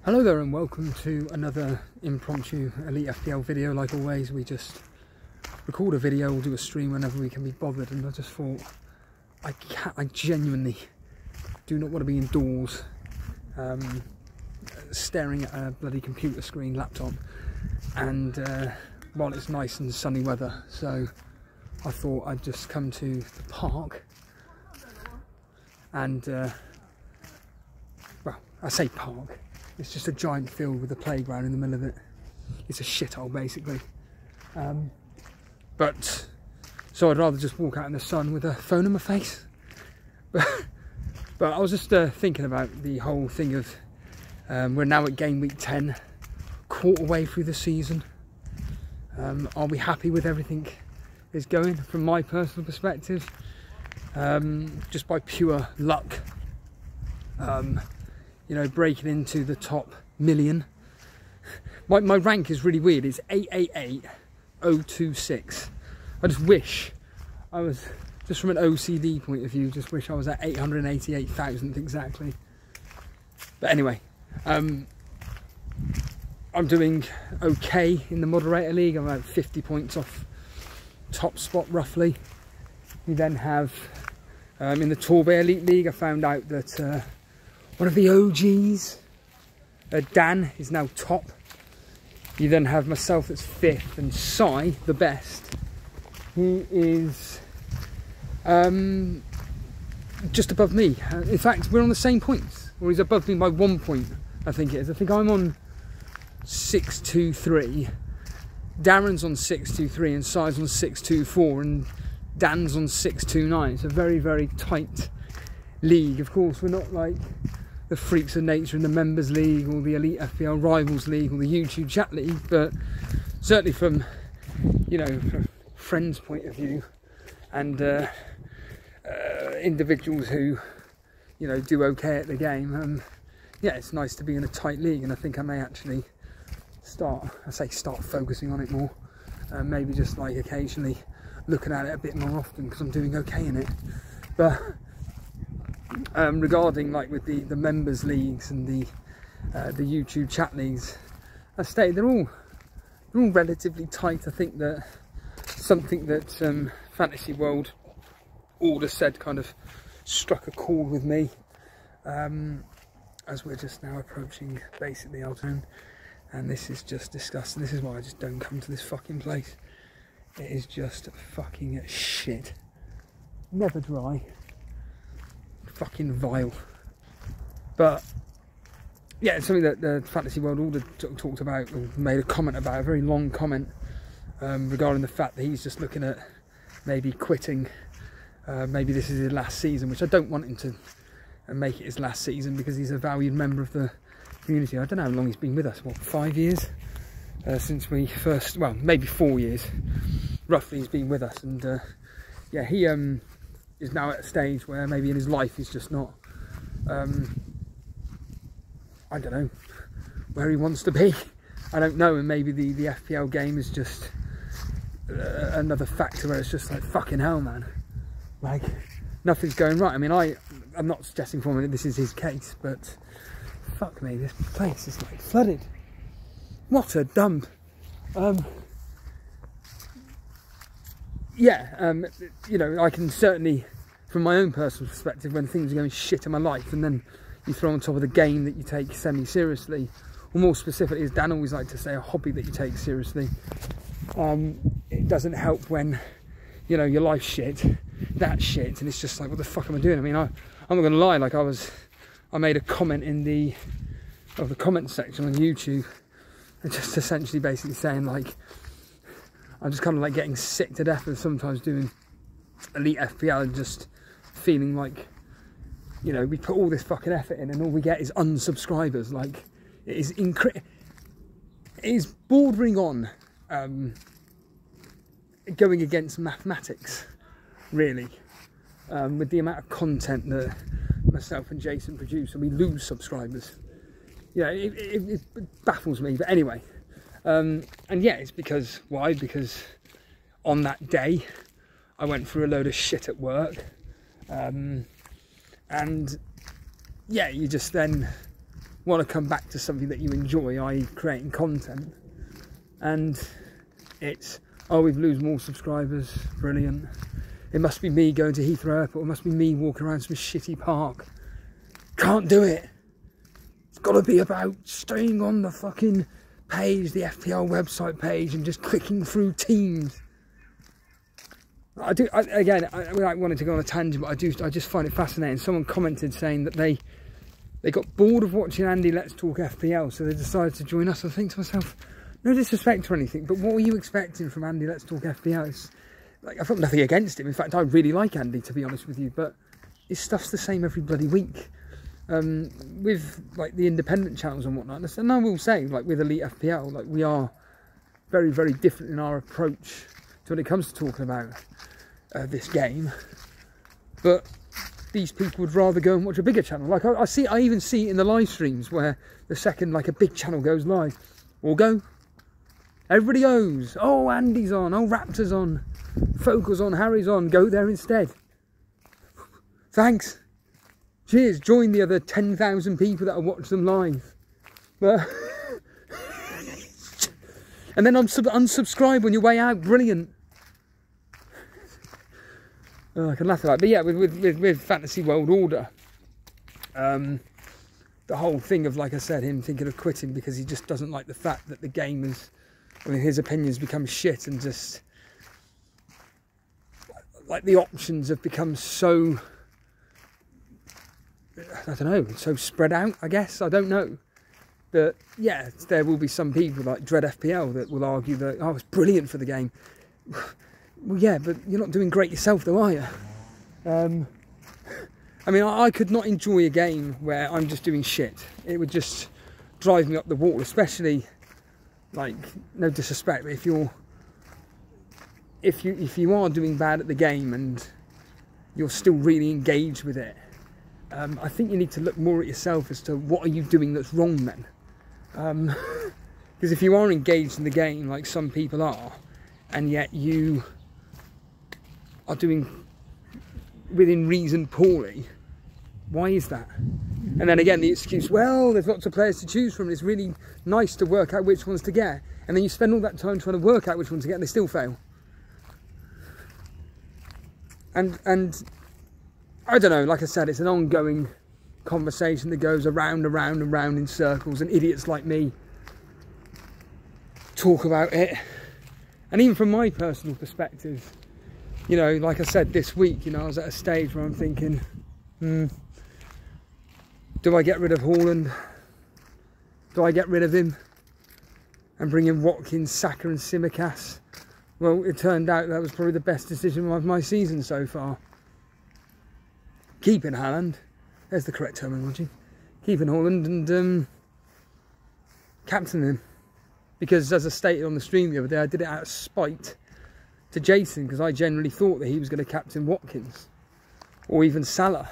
Hello there and welcome to another impromptu Elite FPL video. Like always, we just record a video, we'll do a stream whenever we can be bothered, and I just thought I genuinely do not want to be indoors staring at a bloody computer screen, laptop, and while it's nice and sunny weather. So I thought I'd just come to the park and well, I say park, it's just a giant field with a playground in the middle of it. It's a shithole basically. But so I'd rather just walk out in the sun with a phone in my face. But I was just thinking about the whole thing of we're now at game week 10, quarter way through the season. Are we happy with everything is going? From my personal perspective, just by pure luck, you know, breaking into the top million. My rank is really weird. It's 888026. I just wish I was, just from an OCD point of view, just wish I was at 888,000th exactly. But anyway, I'm doing okay in the moderator league. I'm about 50 points off top spot roughly. We then have in the Torbay Elite League, I found out that one of the OGs, Dan, is now top. You then have myself that's 5th, and Sai, the best, he is just above me. In fact, we're on the same points, or he's above me by 1 point, I think it is. I think I'm on 623, Darren's on 623, and Sai's on 624, and Dan's on 629. It's a very, very tight league. Of course, we're not like the freaks of nature in the members league or the Elite FPL rivals league or the YouTube chat league, but certainly from, you know, from friends' point of view and individuals who, you know, do okay at the game, yeah, it's nice to be in a tight league. And I think I may actually start focusing on it more, maybe just like occasionally looking at it a bit more often, because I'm doing okay in it. But regarding like with the members leagues and the YouTube chat leagues, I say they're all relatively tight. I think that something that Fantasy World Order said kind of struck a chord with me, as we're just now approaching basically our time, and this is just disgusting. This is why I just don't come to this fucking place. It is just fucking shit. Never dry. Fucking vile. But yeah, it's something that the Fantasy World Order talked about, or made a comment about, a very long comment, regarding the fact that he's just looking at maybe quitting. Maybe this is his last season, which I don't want him to make it his last season, because he's a valued member of the community. I don't know how long he's been with us, what, 5 years? Since we first, well, maybe 4 years roughly he's been with us. And yeah, he is now at a stage where maybe in his life he's just not, I don't know where he wants to be. I don't know, and maybe the FPL game is just another factor where it's just like, fucking hell, man, like nothing's going right. I mean, I'm not suggesting for a minute this is his case, but fuck me, this place is like flooded. What a dump. Yeah, you know, I can certainly, from my own personal perspective, when things are going shit in my life and then you throw on top of the game that you take semi-seriously, or more specifically, as Dan always likes to say, a hobby that you take seriously, it doesn't help when, you know, your life's shit, that's shit, and it's just like, what the fuck am I doing? I mean, I'm not going to lie, like I made a comment in the comment section on YouTube, just essentially basically saying like, I'm just kind of like getting sick to death of sometimes doing Elite FPL and just feeling like, you know, we put all this fucking effort in and all we get is unsubscribers. Like, it is bordering on going against mathematics, really, with the amount of content that myself and Jason produce, and we lose subscribers. Yeah, it baffles me. But anyway, and yeah, it's because, why? Because on that day I went through a load of shit at work, and yeah, you just then want to come back to something that you enjoy, i.e. creating content, and it's, oh, we've lose more subscribers, brilliant. It must be me going to Heathrow Airport, it must be me walking around some shitty park. Can't do it. It's got to be about staying on the fucking page, the FPL website page, and just clicking through teams. Again, without wanting to go on a tangent, but I just find it fascinating. Someone commented saying that they got bored of watching Andy Let's Talk FPL, so they decided to join us. I think to myself, no disrespect or anything, but what were you expecting from Andy Let's Talk FPL? It's, like, I've got nothing against him. In fact, I really like Andy, to be honest with you, but his stuff's the same every bloody week. With like the independent channels and whatnot, and I will say, like with Elite FPL, like we are very, very different in our approach to when it comes to talking about this game. But these people would rather go and watch a bigger channel. Like I even see in the live streams where the second like a big channel goes live, we'll go. Everybody goes, oh, Andy's on, oh, Raptor's on, Focal's on, Harry's on, go there instead. Thanks. Cheers, join the other 10,000 people that have watched them live. But and then unsubscribe on your way out, brilliant. Oh, I can laugh about it. But yeah, with Fantasy World Order, the whole thing of, like I said, him thinking of quitting because he just doesn't like the fact that the game is, well, in his opinion, has become shit, and just like the options have become so, I don't know, so spread out, I guess. I don't know. But yeah, there will be some people like Dread FPL that will argue that, oh, it's brilliant for the game. Well, yeah, but you're not doing great yourself though, are you? I mean, I could not enjoy a game where I'm just doing shit. It would just drive me up the wall, especially, like, no disrespect, but if you are doing bad at the game and you're still really engaged with it, I think you need to look more at yourself as to what are you doing that's wrong then. Because if you are engaged in the game like some people are, and yet you are doing within reason poorly, why is that? And then again the excuse, well, there's lots of players to choose from, it's really nice to work out which ones to get, and then you spend all that time trying to work out which ones to get and they still fail. And I don't know, like I said, it's an ongoing conversation that goes around and round and round in circles, and idiots like me talk about it. And even from my personal perspective, you know, like I said, this week, you know, I was at a stage where I'm thinking, do I get rid of Haaland? Do I get rid of him and bring in Watkins, Saka and Tsimikas? Well, it turned out that was probably the best decision of my season so far. Keeping Haaland, there's the correct terminology, keeping Haaland and captaining him. Because as I stated on the stream the other day, I did it out of spite to Jason, because I generally thought that he was going to captain Watkins or even Salah.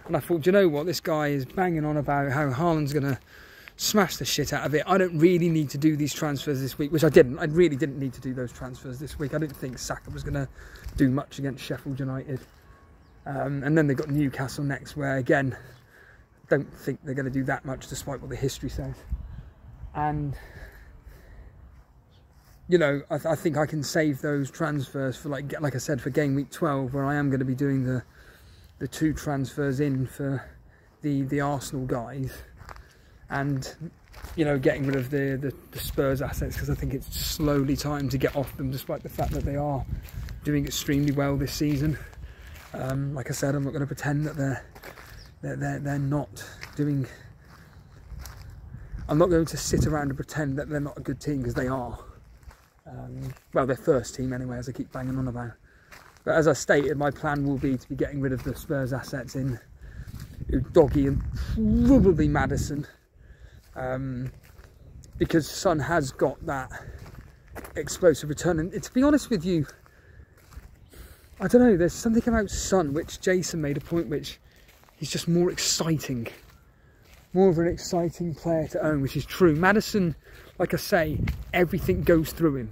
And I thought, do you know what, this guy is banging on about how Haaland's going to smash the shit out of it. I don't really need to do these transfers this week, which I didn't. I really didn't need to do those transfers this week. I didn't think Saka was going to do much against Sheffield United. And then they've got Newcastle next, where again, don't think they're going to do that much despite what the history says. And you know, I think I can save those transfers for, like I said, for game week 12, where I am going to be doing the 2 transfers in for the Arsenal guys, and you know, getting rid of the Spurs assets, because I think it's slowly time to get off them, despite the fact that they are doing extremely well this season. Like I said, I'm not going to pretend that they're not doing. I'm not going to sit around and pretend that they're not a good team, because they are. Well, their first team anyway, as I keep banging on about. But as I stated, my plan will be to be getting rid of the Spurs assets in Udogie and probably Maddison, because Son has got that explosive return. And to be honest with you, I don't know, there's something about Son which Jason made a point, which he's just more exciting, more of an exciting player to own, which is true. Maddison, like I say, everything goes through him.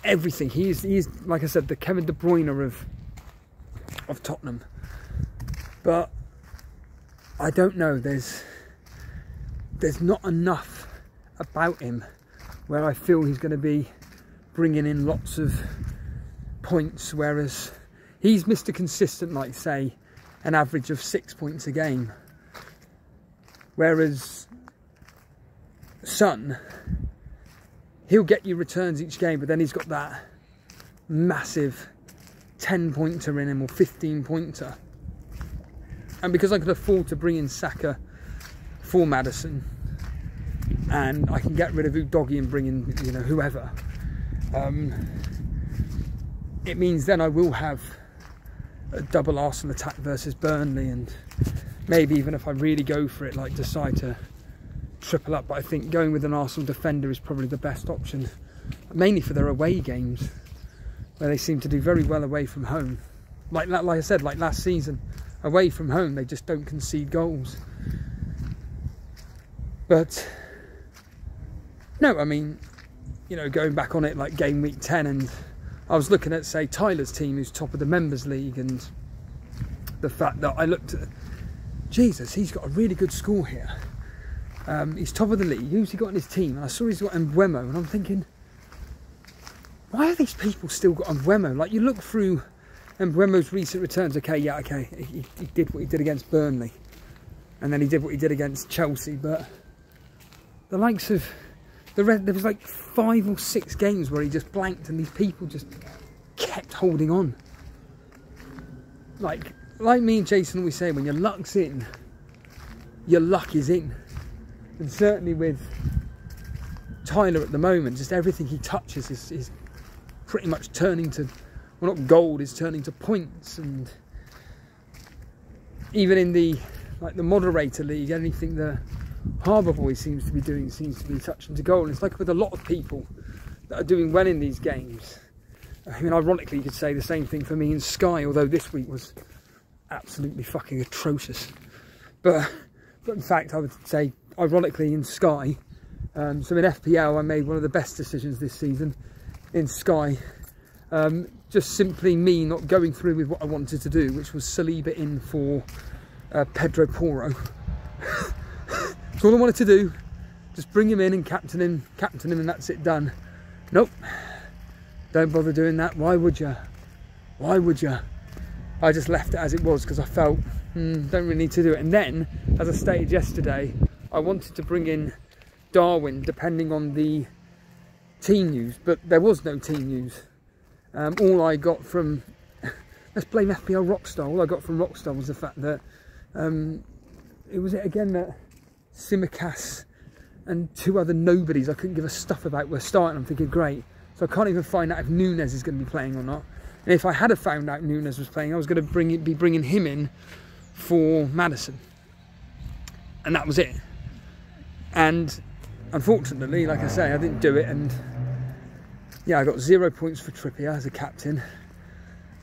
Everything. He is, like I said, the Kevin De Bruyne of Tottenham. But I don't know. There's there's not enough about him where I feel he's going to be bringing in lots of points, whereas he's Mr. Consistent, like say an average of 6 points a game, whereas Son, he'll get you returns each game, but then he's got that massive 10-pointer in him or 15-pointer. And because I could afford to bring in Saka for Maddison, and I can get rid of Udogie and bring in, you know, whoever, it means then I will have a double Arsenal attack versus Burnley, and maybe even if I really go for it, like decide to triple up. But I think going with an Arsenal defender is probably the best option, mainly for their away games, where they seem to do very well away from home. Like I said, like last season, away from home they just don't concede goals. But no, I mean, you know, going back on it, like game week 10, and I was looking at, say, Tyler's team, who's top of the Members League, and the fact that I looked at, Jesus, he's got a really good score here. He's top of the league. Who's he got in his team? And I saw he's got Mbeumo, and I'm thinking, why have these people still got Mbeumo? Like, you look through Mbeumo's recent returns, okay, he did what he did against Burnley, and then he did what he did against Chelsea, but the likes of there was like 5 or 6 games where he just blanked, and these people just kept holding on. Like me and Jason always say, when your luck's in, your luck is in. And certainly with Tyler at the moment, just everything he touches is pretty much turning to, well, not gold, is turning to points. And even in the moderator league, anything the Harbour Boy seems to be doing seems to be touching to goal. And it's like with a lot of people that are doing well in these games. I mean, ironically, you could say the same thing for me in Sky, although this week was absolutely fucking atrocious. But in fact, I would say, ironically, in Sky, so in FPL, I made one of the best decisions this season in Sky. Just simply me not going through with what I wanted to do, which was Saliba in for Pedro Porro. That's all I wanted to do. Just bring him in and captain him, and that's it, done. Nope. Don't bother doing that. Why would you? Why would you? I just left it as it was because I felt, don't really need to do it. And then, as I stated yesterday, I wanted to bring in Darwin depending on the team news, but there was no team news. All I got from, let's blame FPL Rockstar, all I got from Rockstar was the fact that, it was again that Simicast and 2 other nobodies I couldn't give a stuff about were starting. I'm thinking, great. So I can't even find out if Nunes is going to be playing or not. And if I had found out Nunes was playing, I was going to be bringing him in for Maddison. And that was it. And unfortunately, like I say, I didn't do it. And yeah, I got 0 points for Trippier as a captain.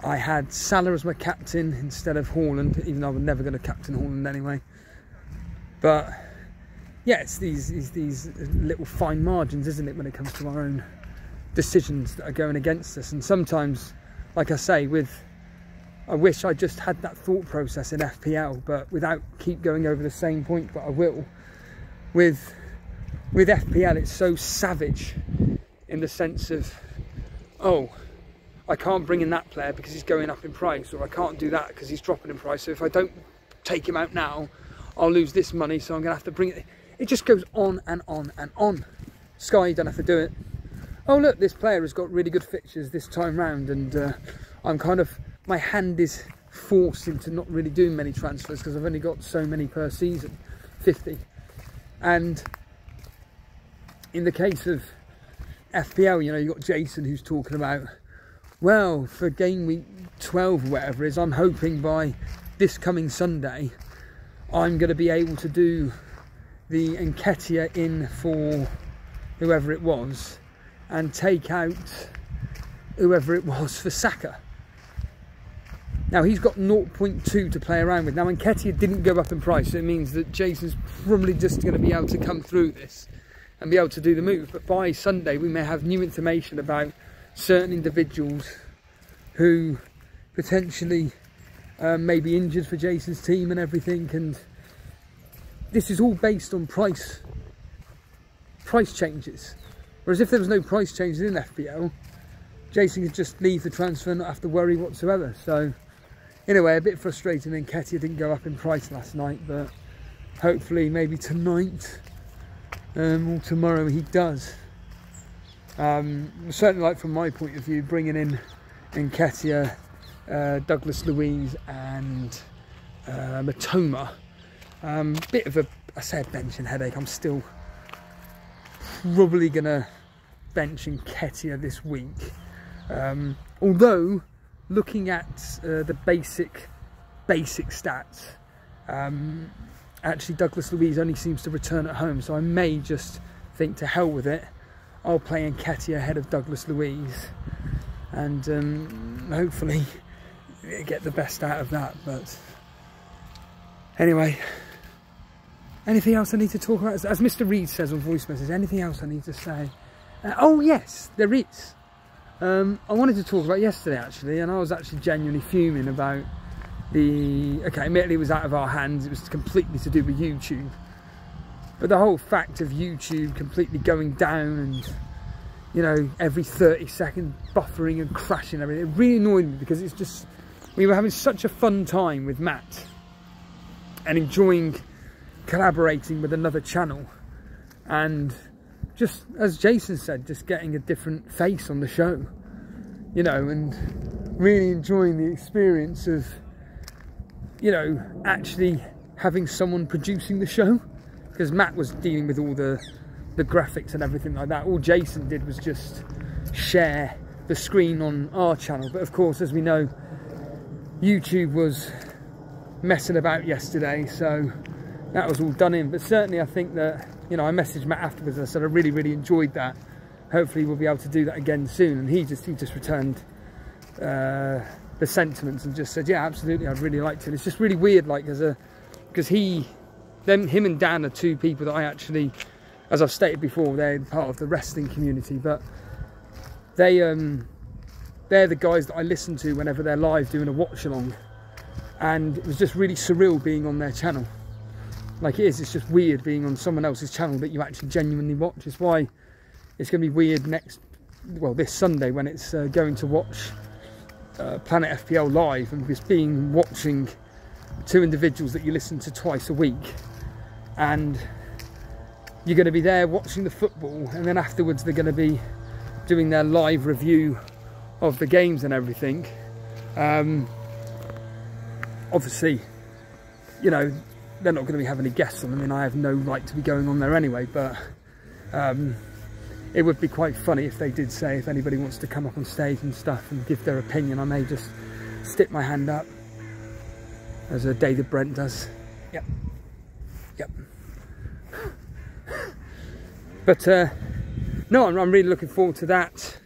I had Salah as my captain instead of Haaland, even though I was never going to captain Haaland anyway. But yeah, it's these little fine margins, isn't it, when it comes to our own decisions that are going against us. And sometimes, like I say, I wish I just had that thought process in FPL, but without keep going over the same point, but I will. With FPL, it's so savage in the sense of, oh, I can't bring in that player because he's going up in price, or I can't do that because he's dropping in price. So if I don't take him out now, I'll lose this money, so I'm going to have to bring it. It just goes on and on and on. Sky, you don't have to do it. Oh look, this player has got really good fixtures this time round, and I'm kind of, my hand is forced into not really doing many transfers because I've only got so many per season, 50. And in the case of FPL, you know, you've got Jason who's talking about, well, for game week 12 or whatever it is, I'm hoping by this coming Sunday I'm going to be able to do the Nketiah in for whoever it was and take out whoever it was for Saka. Now he's got 0.2 to play around with. Now Nketiah didn't go up in price, so it means that Jason's probably just going to be able to come through this and be able to do the move. But by Sunday we may have new information about certain individuals who potentially may be injured for Jason's team and everything, and this is all based on price price changes. Whereas if there was no price changes in FPL, Jason could just leave the transfer and not have to worry whatsoever. So anyway, a bit frustrating. Nketiah didn't go up in price last night, but hopefully maybe tonight or tomorrow he does. Certainly, like from my point of view, bringing in Nketiah, Douglas Luiz and Matoma, bit of a, I said benching headache. I'm still probably gonna bench Nketiah this week, although looking at the basic stats, actually Douglas Luiz only seems to return at home, so I may just think to hell with it, I'll play Nketiah ahead of Douglas Luiz and hopefully get the best out of that. But anyway, anything else I need to talk about? As Mr. Reed says on voice message, anything else I need to say? Oh yes, there is. I wanted to talk about yesterday actually, and I was actually genuinely fuming about the, okay, admittedly it was out of our hands, it was completely to do with YouTube, but the whole fact of YouTube completely going down and, you know, every 30 seconds buffering and crashing and everything, it really annoyed me, because it's just, we were having such a fun time with Matt and enjoying collaborating with another channel, and just, as Jason said, just getting a different face on the show, you know, and really enjoying the experience of, you know, actually having someone producing the show, because Matt was dealing with all the graphics and everything like that. All Jason did was just share the screen on our channel, but of course, as we know, YouTube was messing about yesterday, so that was all done in. But certainly I think that, you know, I messaged Matt afterwards and I said I really enjoyed that. Hopefully we'll be able to do that again soon, and he just returned the sentiments and just said, yeah, absolutely, I'd really like to. And it's just really weird, like, because him and Dan are two people that I actually, as I've stated before, they're part of the wrestling community, but they're the guys that I listen to whenever they're live doing a watch along, and it was just really surreal being on their channel. Like, it's just weird being on someone else's channel that you actually genuinely watch. It's why it's going to be weird this Sunday when it's going to watch Planet FPL live, and just watching two individuals that you listen to twice a week, and you're going to be there watching the football, and then afterwards they're going to be doing their live review of the games and everything. Obviously, you know, they're not going to be having any guests on. I mean, I have no right to be going on there anyway, but it would be quite funny if they did say, if anybody wants to come up on stage and stuff and give their opinion, I may just stick my hand up, as David Brent does. Yep. But no, I'm really looking forward to that.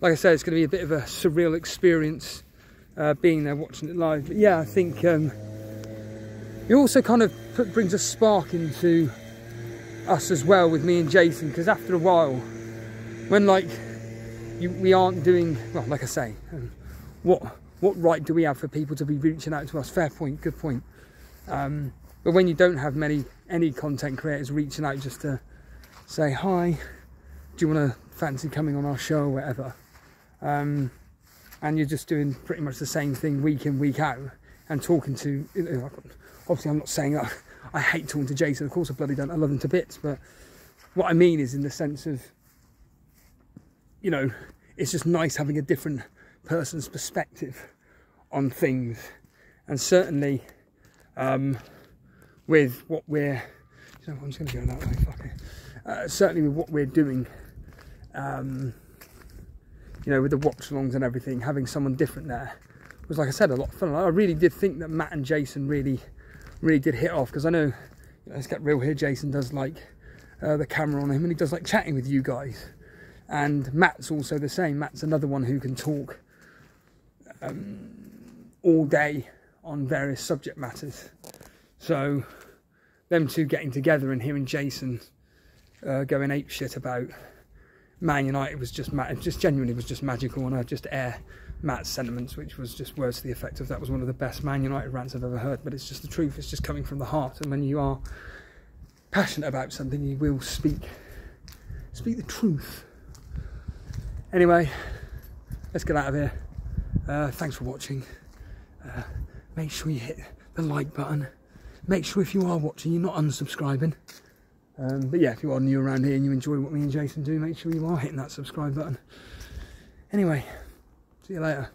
Like I said, it's going to be a bit of a surreal experience being there watching it live. But yeah, I think it also kind of brings a spark into us as well with me and Jason, because after a while, when we aren't doing, well, like I say, what right do we have for people to be reaching out to us? Fair point, good point. But when you don't have any content creators reaching out just to say, hi, do you want to fancy coming on our show or whatever, and you're just doing pretty much the same thing week in, week out, and talking to, you know, obviously I'm not saying that I hate talking to Jason, of course I bloody don't, I love him to bits, but what I mean is in the sense of, you know, it's just nice having a different person's perspective on things. And certainly with what we're, you know, I'm just going to go that way, fuck it. Certainly with what we're doing, you know, with the watch alongs and everything, having someone different there was, like I said, a lot of fun. I really did think that Matt and Jason really did hit off, because I know, you know, let's get real here, Jason does like the camera on him, and he does like chatting with you guys. And Matt's also the same. Matt's another one who can talk all day on various subject matters. So them two getting together and hearing Jason going ape shit about Man United was just genuinely was just magical, and I just air Matt's sentiments, which was just words to the effect of, that was one of the best Man United rants I've ever heard. But it's just the truth, it's just coming from the heart, and when you are passionate about something, you will speak speak the truth. Anyway, let's get out of here. Thanks for watching. Make sure you hit the like button. Make sure if you are watching, you're not unsubscribing. But yeah, if you are new around here and you enjoy what me and Jason do, make sure you are hitting that subscribe button. Anyway, see you later.